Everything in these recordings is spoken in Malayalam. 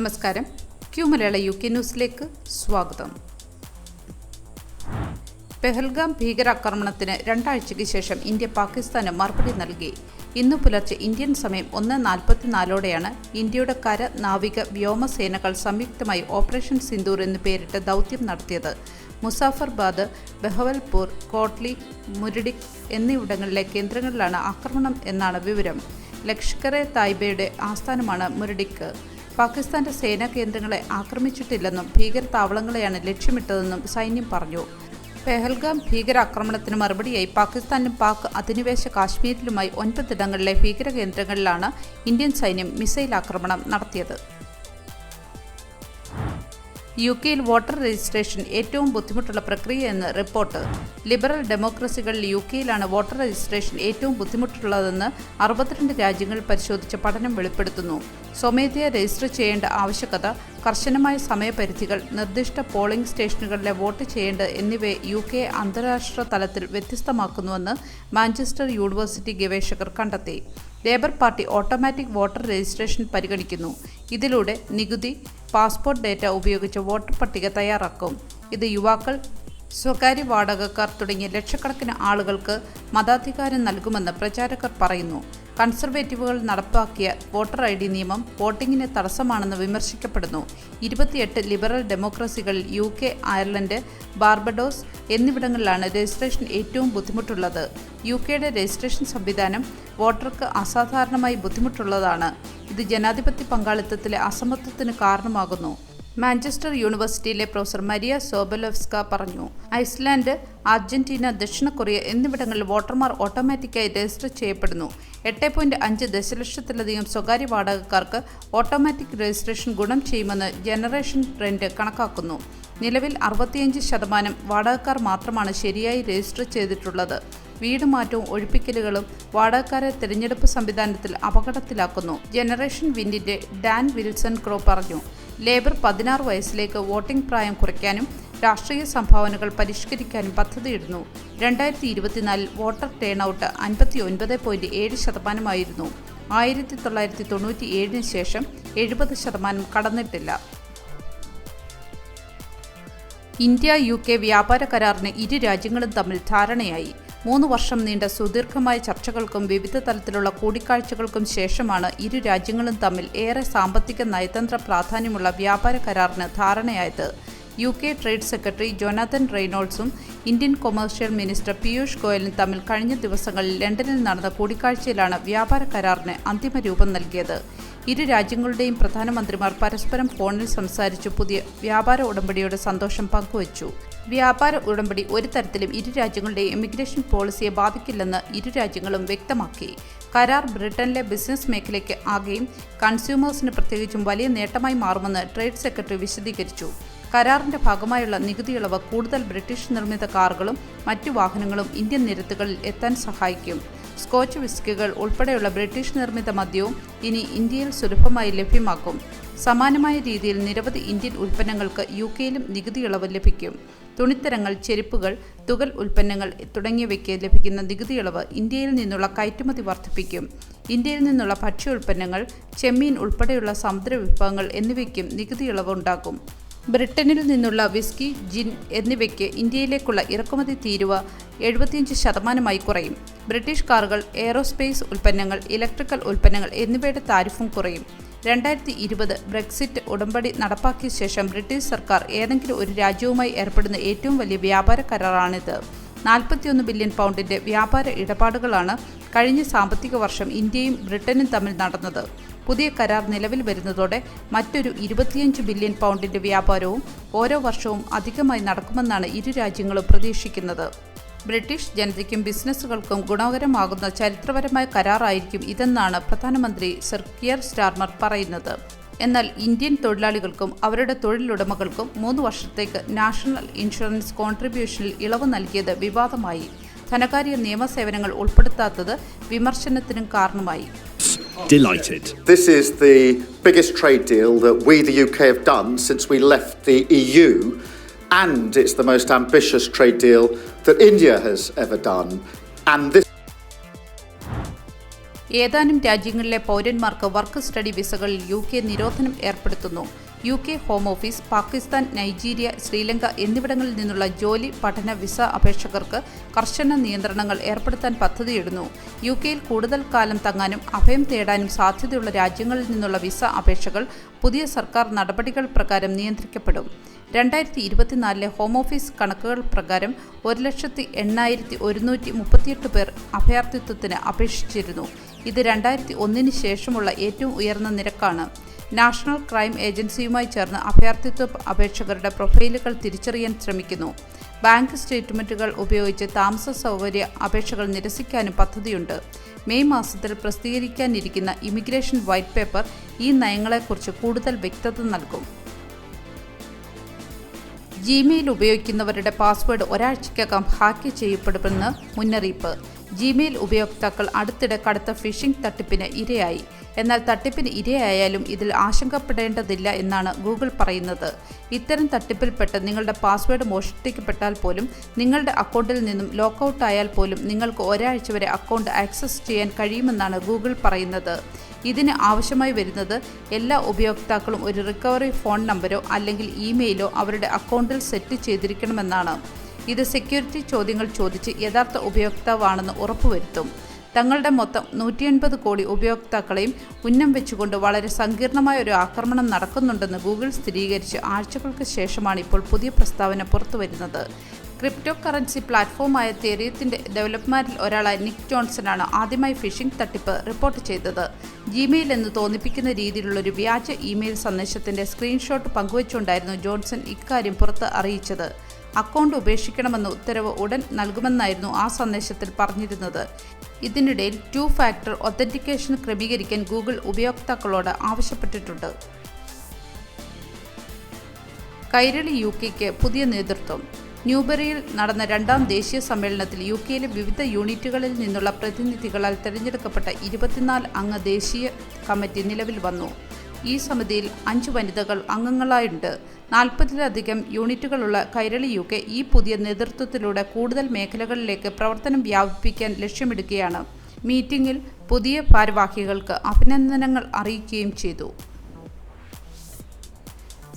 നമസ്കാരം. ക്യൂ മലയാള UK ന്യൂസിലേക്ക് സ്വാഗതം. പെഹൽഗാം ഭീകരാക്രമണത്തിന് 2 ആഴ്ചയ്ക്ക് ശേഷം ഇന്ത്യ പാകിസ്ഥാന് മറുപടി നൽകി. ഇന്ന് പുലർച്ചെ ഇന്ത്യൻ സമയം 1:44ഓടെയാണ് ഇന്ത്യയുടെ കര, നാവിക, വ്യോമസേനകൾ സംയുക്തമായി ഓപ്പറേഷൻ സിന്ദൂർ എന്ന് പേരിട്ട് ദൗത്യം നടത്തിയത്. മുസാഫർബാദ്, ബഹവൽപൂർ, കോട്ട്ലി, മുരഡിക് എന്നിവിടങ്ങളിലെ കേന്ദ്രങ്ങളിലാണ് ആക്രമണം എന്നാണ് വിവരം. ലഷ്കർ-എ-തായ്ബയുടെ ആസ്ഥാനമാണ് മുരഡിക്. പാകിസ്ഥാന്റെ സേനാ കേന്ദ്രങ്ങളെ ആക്രമിച്ചിട്ടില്ലെന്നും ഭീകര താവളങ്ങളെയാണ് ലക്ഷ്യമിട്ടതെന്നും സൈന്യം പറഞ്ഞു. പെഹൽഗാം ഭീകരാക്രമണത്തിന് മറുപടിയായി പാകിസ്ഥാനിലും പാക് അധിനിവേശ കാശ്മീരിലുമായി 9 ഇടങ്ങളിലെ ഭീകര കേന്ദ്രങ്ങളിലാണ് ഇന്ത്യൻ സൈന്യം മിസൈൽ ആക്രമണം നടത്തിയത്. UK-യിൽ വോട്ടർ രജിസ്ട്രേഷൻ ഏറ്റവും ബുദ്ധിമുട്ടുള്ള പ്രക്രിയയെന്ന് റിപ്പോർട്ട്. ലിബറൽ ഡെമോക്രസികളിൽ UK-യിലാണ് വോട്ടർ രജിസ്ട്രേഷൻ ഏറ്റവും ബുദ്ധിമുട്ടുള്ളതെന്ന് 62 രാജ്യങ്ങൾ പരിശോധിച്ച പഠനം വെളിപ്പെടുത്തുന്നു. സ്വമേധയാ രജിസ്റ്റർ ചെയ്യേണ്ട ആവശ്യകത, കർശനമായ സമയപരിധികൾ, നിർദ്ദിഷ്ട പോളിംഗ് സ്റ്റേഷനുകളിലെ വോട്ട് ചെയ്യേണ്ടത് എന്നിവയെ UK-യെ അന്താരാഷ്ട്ര തലത്തിൽ വ്യത്യസ്തമാക്കുന്നുവെന്ന് മാഞ്ചസ്റ്റർ യൂണിവേഴ്സിറ്റി ഗവേഷകർ കണ്ടെത്തി. Labour party automatic voter registration പരിഗണിക്കുന്നു. ഇതിലൂടെ നികുതി, പാസ്പോർട്ട് ഡേറ്റ ഉപയോഗിച്ച് വോട്ടർ പട്ടിക തയ്യാറാക്കും. ഇത് യുവാക്കൾ, സ്വകാര്യ വാടകക്കാർ തുടങ്ങിയ ലക്ഷക്കണക്കിന് ആളുകൾക്ക് മതാധികാരം നൽകുമെന്ന് പ്രചാരകർ പറയുന്നു. കൺസർവേറ്റീവുകൾ നടപ്പാക്കിയ വോട്ടർ ID നിയമം വോട്ടിങ്ങിന് തടസ്സമാണെന്ന് വിമർശിക്കപ്പെടുന്നു. 28 ലിബറൽ ഡെമോക്രസികളിൽ UK, അയർലൻഡ്, ബാർബഡോസ് എന്നിവിടങ്ങളിലാണ് രജിസ്ട്രേഷൻ ഏറ്റവും ബുദ്ധിമുട്ടുള്ളത്. UK-യുടെ രജിസ്ട്രേഷൻ സംവിധാനം വോട്ടർക്ക് അസാധാരണമായി ബുദ്ധിമുട്ടുള്ളതാണ്. ഇത് ജനാധിപത്യ പങ്കാളിത്തത്തിലെ അസമത്വത്തിന് കാരണമാകുന്നു. മാഞ്ചസ്റ്റർ യൂണിവേഴ്സിറ്റിയിലെ പ്രൊഫസർ മരിയ സോബലോവ്സ്ക പറഞ്ഞു. ഐസ്ലാൻഡ്, അർജന്റീന, ദക്ഷിണ കൊറിയ എന്നിവിടങ്ങളിൽ വോട്ടർമാർ ഓട്ടോമാറ്റിക്കായി രജിസ്റ്റർ ചെയ്യപ്പെടുന്നു. 8.5 ദശലക്ഷത്തിലധികം സ്വകാര്യ വാടകക്കാർക്ക് ഓട്ടോമാറ്റിക് രജിസ്ട്രേഷൻ ഗുണം ചെയ്യുമെന്ന് ജനറേഷൻ ട്രെൻഡ് കണക്കാക്കുന്നു. നിലവിൽ 65% വാടകക്കാർ മാത്രമാണ് ശരിയായി രജിസ്റ്റർ ചെയ്തിട്ടുള്ളത്. വീട് മാറ്റവും ഒഴിപ്പിക്കലുകളും വാടകക്കാരെ തിരഞ്ഞെടുപ്പ് സംവിധാനത്തിൽ അപകടത്തിലാക്കുന്നു. ജനറേഷൻ വിൻഡിന്റെ ഡാൻ വിൽസൺ ക്രോ പറഞ്ഞു. ലേബർ 16 വയസ്സിലേക്ക് വോട്ടിംഗ് പ്രായം കുറയ്ക്കാനും രാഷ്ട്രീയ സംഭാവനകൾ പരിഷ്കരിക്കാനും പദ്ധതിയിടുന്നു. 2024 വോട്ടർ ടേൺഔട്ട് 59.7% 1997 ശേഷം 70% കടന്നിട്ടില്ല. ഇന്ത്യ UK വ്യാപാര കരാറിന് ഇരു രാജ്യങ്ങളും തമ്മിൽ ധാരണയായി. 3 വർഷം നീണ്ട സുദീർഘമായ ചർച്ചകൾക്കും വിവിധ തലത്തിലുള്ള കൂടിക്കാഴ്ചകൾക്കും ശേഷമാണ് ഇരു രാജ്യങ്ങളും തമ്മിൽ ഏറെ സാമ്പത്തിക നയതന്ത്ര പ്രാധാന്യമുള്ള വ്യാപാര കരാറിന് ധാരണയായത്. UK ട്രേഡ് സെക്രട്ടറി ജോനാഥൻ റെയ്നോൾഡ്സും ഇന്ത്യൻ കൊമേഴ്സ്യൽ മിനിസ്റ്റർ പീയൂഷ് ഗോയലും തമ്മിൽ കഴിഞ്ഞ ദിവസങ്ങളിൽ ലണ്ടനിൽ നടന്ന കൂടിക്കാഴ്ചയിലാണ് വ്യാപാര കരാറിന് അന്തിമ രൂപം നൽകിയത്. ഇരു രാജ്യങ്ങളുടെയും പ്രധാനമന്ത്രിമാർ പരസ്പരം ഫോണിൽ സംസാരിച്ചു പുതിയ വ്യാപാര ഉടമ്പടിയുടെ സന്തോഷം പങ്കുവച്ചു. വ്യാപാര ഉടമ്പടി ഒരു തരത്തിലും ഇരു രാജ്യങ്ങളുടെയും ഇമിഗ്രേഷൻ പോളിസിയെ ബാധിക്കില്ലെന്ന് ഇരു രാജ്യങ്ങളും വ്യക്തമാക്കി. കരാർ ബ്രിട്ടനിലെ ബിസിനസ് മേഖലയ്ക്ക് ആകെയും കൺസ്യൂമേഴ്സിന് പ്രത്യേകിച്ചും വലിയ നേട്ടമായി മാറുമെന്ന് ട്രേഡ് സെക്രട്ടറി വിശദീകരിച്ചു. കരാറിന്റെ ഭാഗമായുള്ള നികുതി ഇളവ് കൂടുതൽ ബ്രിട്ടീഷ് നിർമ്മിത കാറുകളും മറ്റു വാഹനങ്ങളും ഇന്ത്യൻ നിരത്തുകളിൽ എത്താൻ സഹായിക്കും. സ്കോച്ച് വിസ്കികൾ ഉൾപ്പെടെയുള്ള ബ്രിട്ടീഷ് നിർമ്മിത മദ്യവും ഇനി ഇന്ത്യയിൽ സുലഭമായി ലഭ്യമാക്കും. സമാനമായ രീതിയിൽ നിരവധി ഇന്ത്യൻ ഉൽപ്പന്നങ്ങൾക്ക് UK-യിലും നികുതി ഇളവ് ലഭിക്കും. തുണിത്തരങ്ങൾ, ചെരുപ്പുകൾ, തുകൽ ഉൽപ്പന്നങ്ങൾ തുടങ്ങിയവയ്ക്ക് ലഭിക്കുന്ന നികുതി ഇളവ് ഇന്ത്യയിൽ നിന്നുള്ള കയറ്റുമതി വർദ്ധിപ്പിക്കും. ഇന്ത്യയിൽ നിന്നുള്ള ഭക്ഷ്യോൽപ്പന്നങ്ങൾ, ചെമ്മീൻ ഉൾപ്പെടെയുള്ള സമുദ്ര വിഭവങ്ങൾ എന്നിവയ്ക്കും നികുതി ഇളവ് ഉണ്ടാകും. ബ്രിട്ടനിൽ നിന്നുള്ള വിസ്കി, ജിൻ എന്നിവയ്ക്ക് ഇന്ത്യയിലേക്കുള്ള ഇറക്കുമതി തീരുവ 75% കുറയും. ബ്രിട്ടീഷ് കാറുകൾ, എയ്റോസ്പേസ് ഉൽപ്പന്നങ്ങൾ, ഇലക്ട്രിക്കൽ ഉൽപ്പന്നങ്ങൾ എന്നിവയുടെ താരിഫും കുറയും. 2020 ബ്രെക്സിറ്റ് ഉടമ്പടി നടപ്പാക്കിയ ശേഷം ബ്രിട്ടീഷ് സർക്കാർ ഏതെങ്കിലും ഒരു രാജ്യവുമായി ഏർപ്പെടുന്ന ഏറ്റവും വലിയ വ്യാപാര കരാറാണിത്. 41 ബില്യൺ പൗണ്ടിന്റെ വ്യാപാര ഇടപാടുകളാണ് കഴിഞ്ഞ സാമ്പത്തിക വർഷം ഇന്ത്യയും ബ്രിട്ടനും തമ്മിൽ നടന്നത്. പുതിയ കരാർ നിലവിൽ വരുന്നതോടെ മറ്റൊരു 25 ബില്യൺ പൗണ്ടിന്റെ വ്യാപാരവും ഓരോ വർഷവും അധികമായി നടക്കുമെന്നാണ് ഇരു രാജ്യങ്ങളും പ്രതീക്ഷിക്കുന്നത്. ബ്രിട്ടീഷ് ജനതയ്ക്കും ബിസിനസ്സുകൾക്കും ഗുണകരമാകുന്ന ചരിത്രപരമായ കരാറായിരിക്കും ഇതെന്നാണ് പ്രധാനമന്ത്രി സർ കിയർ സ്റ്റാർമർ പറയുന്നത്. എന്നാൽ ഇന്ത്യൻ തൊഴിലാളികൾക്കും അവരുടെ തൊഴിലുടമകൾക്കും 3 വർഷത്തേക്ക് നാഷണൽ ഇൻഷുറൻസ് കോൺട്രിബ്യൂഷനിൽ ഇളവ് നൽകിയത് വിവാദമായി. ധനകാര്യ നിയമസേവനങ്ങൾ ഉൾപ്പെടുത്താത്തത് വിമർശനത്തിനും കാരണമായി. Delighted. This is the biggest trade deal that we, the UK, have done since we left the EU, and it's the most ambitious trade deal that India has ever done. And this ഏതാനും രാജ്യങ്ങളിലെ പൗരന്മാർക്ക് വർക്ക് സ്റ്റഡി വിസകളിൽ UK നിരോധനം ഏർപ്പെടുത്തുന്നു. UK home office, Pakistan, Nigeria, Sri Lanka എന്നിവിടങ്ങളിൽ നിന്നുള്ള ജോലി, പഠന വിസ അപേക്ഷകർക്ക് കർശന നിയന്ത്രണങ്ങൾ ഏർപ്പെടുത്താൻ പദ്ധതിയിടുന്നു. UKയിൽ കൂടുതൽ കാലം തങ്ങാനും അഭയം തേടാനും സാധ്യതയുള്ള രാജ്യങ്ങളിൽ നിന്നുള്ള വിസ അപേക്ഷകൾ പുതിയ സർക്കാർ നടപടികൾ പ്രകാരം നിയന്ത്രിക്കപ്പെടും. 2024 ഹോം ഓഫീസ് കണക്കുകൾ പ്രകാരം 1,08,138 പേർ അഭയാർത്ഥിത്വത്തിന് അപേക്ഷിച്ചിരുന്നു. ഇത് 2001 ശേഷമുള്ള ഏറ്റവും ഉയർന്ന നിരക്കാണ്. നാഷണൽ ക്രൈം ഏജൻസിയുമായി ചേർന്ന് അഭയാർത്ഥിത്വ അപേക്ഷകരുടെ പ്രൊഫൈലുകൾ തിരിച്ചറിയാൻ ശ്രമിക്കുന്നു. ബാങ്ക് സ്റ്റേറ്റ്മെന്റുകൾ ഉപയോഗിച്ച് താമസ സൗകര്യ അപേക്ഷകൾ നിരസിക്കാനും പദ്ധതിയുണ്ട്. മെയ് മാസത്തിൽ പ്രസിദ്ധീകരിക്കാനിരിക്കുന്ന ഇമിഗ്രേഷൻ വൈറ്റ് പേപ്പർ ഈ നയങ്ങളെക്കുറിച്ച് കൂടുതൽ വ്യക്തത നൽകും. ജിമെയിൽ ഉപയോഗിക്കുന്നവരുടെ പാസ്വേഡ് ഒരാഴ്ചയ്ക്കകം ഹാക്ക് ചെയ്യപ്പെടുമെന്ന് മുന്നറിയിപ്പ്. ജിമെയിൽ ഉപയോക്താക്കൾ അടുത്തിടെ കടുത്ത ഫിഷിംഗ് തട്ടിപ്പിന് ഇരയായി. എന്നാൽ തട്ടിപ്പിന് ഇരയായാലും ഇതിൽ ആശങ്കപ്പെടേണ്ടതില്ല എന്നാണ് ഗൂഗിൾ പറയുന്നത്. ഇത്തരം തട്ടിപ്പിൽപ്പെട്ട് നിങ്ങളുടെ പാസ്വേഡ് മോഷ്ടിക്കപ്പെട്ടാൽ പോലും, നിങ്ങളുടെ അക്കൗണ്ടിൽ നിന്നും ലോക്കൌട്ട് ആയാൽ പോലും നിങ്ങൾക്ക് ഒരാഴ്ച വരെ അക്കൗണ്ട് ആക്സസ് ചെയ്യാൻ കഴിയുമെന്നാണ് ഗൂഗിൾ പറയുന്നത്. ഇതിന് ആവശ്യമായി വരുന്നത് എല്ലാ ഉപയോക്താക്കളും ഒരു റിക്കവറി ഫോൺ നമ്പരോ അല്ലെങ്കിൽ ഇമെയിലോ അവരുടെ അക്കൗണ്ടിൽ സെറ്റ് ചെയ്തിരിക്കണമെന്നാണ്. ഇത് സെക്യൂരിറ്റി ചോദ്യങ്ങൾ ചോദിച്ച് യഥാർത്ഥ ഉപയോക്താവാണെന്ന് ഉറപ്പുവരുത്തും. തങ്ങളുടെ മൊത്തം 180 കോടി ഉപയോക്താക്കളെയും ഉന്നം വെച്ചുകൊണ്ട് വളരെ സങ്കീർണമായ ഒരു ആക്രമണം നടക്കുന്നുണ്ടെന്ന് ഗൂഗിൾ സ്ഥിരീകരിച്ച് ആഴ്ചകൾക്ക് ശേഷമാണ് ഇപ്പോൾ പുതിയ പ്രസ്താവന പുറത്തുവരുന്നത്. ക്രിപ്റ്റോ കറൻസി പ്ലാറ്റ്ഫോമായ തെറിയത്തിൻ്റെ ഡെവലപ്പർമാരിൽ ഒരാളായ നിക് ജോൺസനാണ് ആദ്യമായി ഫിഷിംഗ് തട്ടിപ്പ് റിപ്പോർട്ട് ചെയ്തത്. ജിമെയിൽ എന്ന് തോന്നിപ്പിക്കുന്ന രീതിയിലുള്ളൊരു വ്യാജ ഇമെയിൽ സന്ദേശത്തിൻ്റെ സ്ക്രീൻഷോട്ട് പങ്കുവച്ചുകൊണ്ടായിരുന്നു ജോൺസൺ ഇക്കാര്യം പുറത്ത് അറിയിച്ചത്. അക്കൗണ്ട് ഉപേക്ഷിക്കണമെന്ന ഉത്തരവ് ഉടൻ നൽകുമെന്നായിരുന്നു ആ സന്ദേശത്തിൽ പറഞ്ഞിരുന്നത്. ഇതിനിടയിൽ 2 ഫാക്ടർ ഒത്തന്റിക്കേഷൻ ക്രമീകരിക്കാൻ ഗൂഗിൾ ഉപയോക്താക്കളോട് ആവശ്യപ്പെട്ടിട്ടുണ്ട്. കൈരളി UKയ്ക്ക് പുതിയ നേതൃത്വം. ന്യൂബറിയിൽ നടന്ന 2ാം ദേശീയ സമ്മേളനത്തിൽ UKയിലെ വിവിധ യൂണിറ്റുകളിൽ നിന്നുള്ള പ്രതിനിധികളാൽ തിരഞ്ഞെടുക്കപ്പെട്ട 24 അംഗ ദേശീയ കമ്മിറ്റി നിലവിൽ വന്നു. ഈ സമിതിയിൽ 5 വനിതകൾ അംഗങ്ങളായുണ്ട്. 40-ലധികം യൂണിറ്റുകളുള്ള കൈരളി UK ഈ പുതിയ നേതൃത്വത്തിലൂടെ കൂടുതൽ മേഖലകളിലേക്ക് പ്രവർത്തനം വ്യാപിപ്പിക്കാൻ ലക്ഷ്യമിടുകയാണ്. മീറ്റിംഗിൽ പുതിയ ഭാരവാഹികൾക്ക് അഭിനന്ദനങ്ങൾ അറിയിക്കുകയും ചെയ്തു.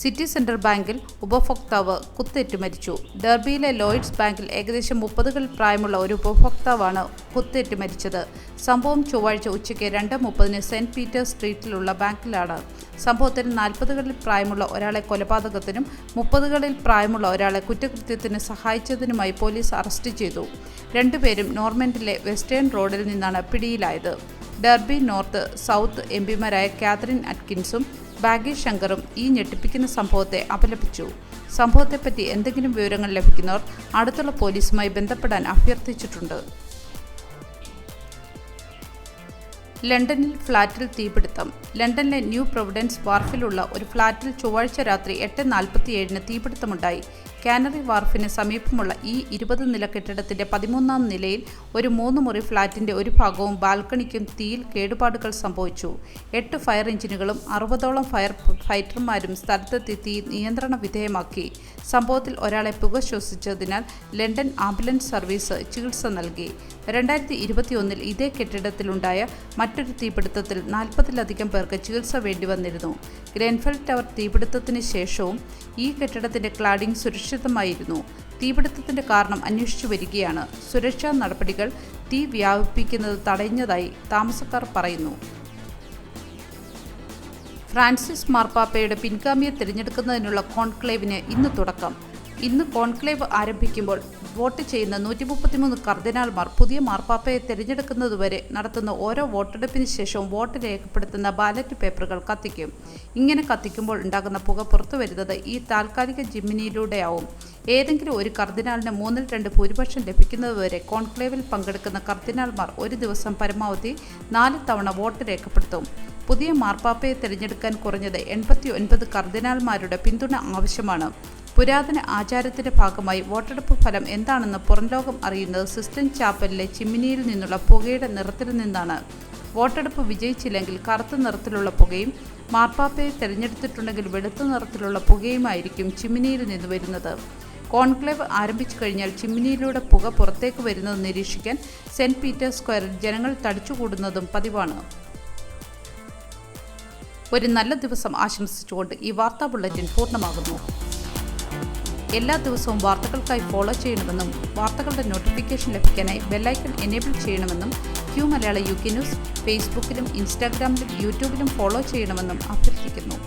സിറ്റി സെൻട്രൽ ബാങ്കിൽ ഉപഭോക്താവ് കുത്തേറ്റ് മരിച്ചു. ഡെർബിയിലെ ലോയിഡ്സ് ബാങ്കിൽ ഏകദേശം 30കളിൽ പ്രായമുള്ള ഒരു ഉപഭോക്താവാണ് കുത്തേറ്റ് മരിച്ചത്. സംഭവം ചൊവ്വാഴ്ച ഉച്ചയ്ക്ക് 2:30 സെന്റ് പീറ്റേഴ്സ് സ്ട്രീറ്റിലുള്ള ബാങ്കിലാണ്. സംഭവത്തിൽ 40കളിൽ പ്രായമുള്ള ഒരാളെ കൊലപാതകത്തിനും 30കളിൽ പ്രായമുള്ള ഒരാളെ കുറ്റകൃത്യത്തിന് സഹായിച്ചതിനുമായി പോലീസ് അറസ്റ്റ് ചെയ്തു. രണ്ടുപേരും നോർമൻഡിലെ വെസ്റ്റേൺ റോഡിൽ നിന്നാണ് പിടിയിലായത്. ഡെർബി നോർത്ത് സൗത്ത് എംപിമാരായ കാതറിൻ അറ്റ്കിൻസും ബാഗി ശങ്കറും ഈ ഞെട്ടിപ്പിക്കുന്ന സംഭവത്തെ അപലപിച്ചു. സംഭവത്തെപ്പറ്റി എന്തെങ്കിലും വിവരങ്ങൾ ലഭിക്കുന്നവർ അടുത്തുള്ള പോലീസുമായി ബന്ധപ്പെടാൻ അഭ്യർത്ഥിച്ചിട്ടുണ്ട്. ലണ്ടനിൽ ഫ്ളാറ്റിൽ തീപിടുത്തം. ലണ്ടനിലെ ന്യൂ പ്രൊവിഡൻസ് വാർഫിലുള്ള ഒരു ഫ്ളാറ്റിൽ ചൊവ്വാഴ്ച രാത്രി 8:47 തീപിടുത്തമുണ്ടായി. കാനറി വാർഫിന് സമീപമുള്ള ഈ 20 നില കെട്ടിടത്തിന്റെ 13ാം നിലയിൽ ഒരു 3 മുറി ഫ്ളാറ്റിന്റെ ഒരു ഭാഗവും ബാൽക്കണിക്കും തീയിൽ കേടുപാടുകൾ സംഭവിച്ചു. 8 ഫയർ എഞ്ചിനുകളും 60ഓളം ഫയർ ഫൈറ്റർമാരും സ്ഥലത്തെത്തി തീ നിയന്ത്രണ വിധേയമാക്കി. സംഭവത്തിൽ ഒരാളെ പുക ശ്വസിച്ചതിനാൽ ലണ്ടൻ ആംബുലൻസ് സർവീസ് ചികിത്സ നൽകി. 2021 ഇതേ കെട്ടിടത്തിലുണ്ടായ മറ്റൊരു തീപിടുത്തത്തിൽ 40-ലധികം പേർക്ക് ചികിത്സ വേണ്ടിവന്നിരുന്നു. ഗ്രെൻഫെൽ ടവർ തീപിടുത്തത്തിന് ശേഷവും ഈ കെട്ടിടത്തിന്റെ ക്ലാഡിംഗ് സുരക്ഷിതമായിരുന്നു. തീപിടുത്തത്തിന്റെ കാരണം അന്വേഷിച്ചു വരികയാണ്. സുരക്ഷാ നടപടികൾ തീ വ്യാപിപ്പിക്കുന്നത് തടഞ്ഞതായി താമസക്കാർ പറയുന്നു. ഫ്രാൻസിസ് മാർപ്പാപ്പയുടെ പിൻഗാമിയെ തിരഞ്ഞെടുക്കുന്നതിനുള്ള കോൺക്ലേവിന് ഇന്ന് തുടക്കം. ഇന്ന് കോൺക്ലേവ് ആരംഭിക്കുമ്പോൾ വോട്ട് ചെയ്യുന്ന 133 കർദിനാൾമാർ പുതിയ മാർപ്പാപ്പയെ തിരഞ്ഞെടുക്കുന്നതുവരെ നടത്തുന്ന ഓരോ വോട്ടെടുപ്പിന് ശേഷവും വോട്ട് രേഖപ്പെടുത്തുന്ന ബാലറ്റ് പേപ്പറുകൾ കത്തിക്കും. ഇങ്ങനെ കത്തിക്കുമ്പോൾ ഉണ്ടാകുന്ന പുക പുറത്തു വരുന്നത് ഈ താൽക്കാലിക ജിമ്മിനിയിലൂടെയാവും. ഏതെങ്കിലും ഒരു കർദിനാളിന് 2/3 ഭൂരിപക്ഷം ലഭിക്കുന്നതുവരെ കോൺക്ലേവിൽ പങ്കെടുക്കുന്ന കർദിനാൾമാർ ഒരു ദിവസം പരമാവധി 4 തവണ വോട്ട് രേഖപ്പെടുത്തും. പുതിയ മാർപ്പാപ്പയെ തിരഞ്ഞെടുക്കാൻ കുറഞ്ഞത് 89 കർദിനാൾമാരുടെ പിന്തുണ ആവശ്യമാണ്. പുരാതന ആചാരത്തിന്റെ ഭാഗമായി വോട്ടെടുപ്പ് ഫലം എന്താണെന്ന് പുറംലോകം അറിയുന്നത് സിസ്റ്റൻ ചാപ്പലിലെ ചിമ്മിനിയിൽ നിന്നുള്ള പുകയുടെ നിറത്തിൽ നിന്നാണ്. വോട്ടെടുപ്പ് വിജയിച്ചില്ലെങ്കിൽ കറുത്ത നിറത്തിലുള്ള പുകയും മാർപ്പാപ്പയെ തിരഞ്ഞെടുത്തിട്ടുണ്ടെങ്കിൽ വെളുത്ത നിറത്തിലുള്ള പുകയുമായിരിക്കും ചിമ്മിനിയിൽ നിന്ന് വരുന്നത്. കോൺക്ലേവ് ആരംഭിച്ചു കഴിഞ്ഞാൽ ചിമ്മിനിയിലൂടെ പുക പുറത്തേക്ക് വരുന്നത് നിരീക്ഷിക്കാൻ സെന്റ് പീറ്റേഴ്സ് സ്ക്വയറിൽ ജനങ്ങൾ തടിച്ചുകൂടുന്നതും പതിവാണ്. ഒരു നല്ല ദിവസം ആശംസിച്ചുകൊണ്ട് ഈ വാർത്താ ബുള്ളറ്റിൻ പൂർണ്ണമാകുന്നു. എല്ലാ ദിവസവും വാർത്തകൾക്കായി ഫോളോ ചെയ്യണമെന്നും വാർത്തകളുടെ നോട്ടിഫിക്കേഷൻ ലഭിക്കാനായി ബെല്ലൈക്കൺ എനേബിൾ ചെയ്യണമെന്നും Q മലയാളം UK ന്യൂസ് ഫേസ്ബുക്കിലും ഇൻസ്റ്റാഗ്രാമിലും യൂട്യൂബിലും ഫോളോ ചെയ്യണമെന്നും അഭ്യർത്ഥിക്കുന്നു.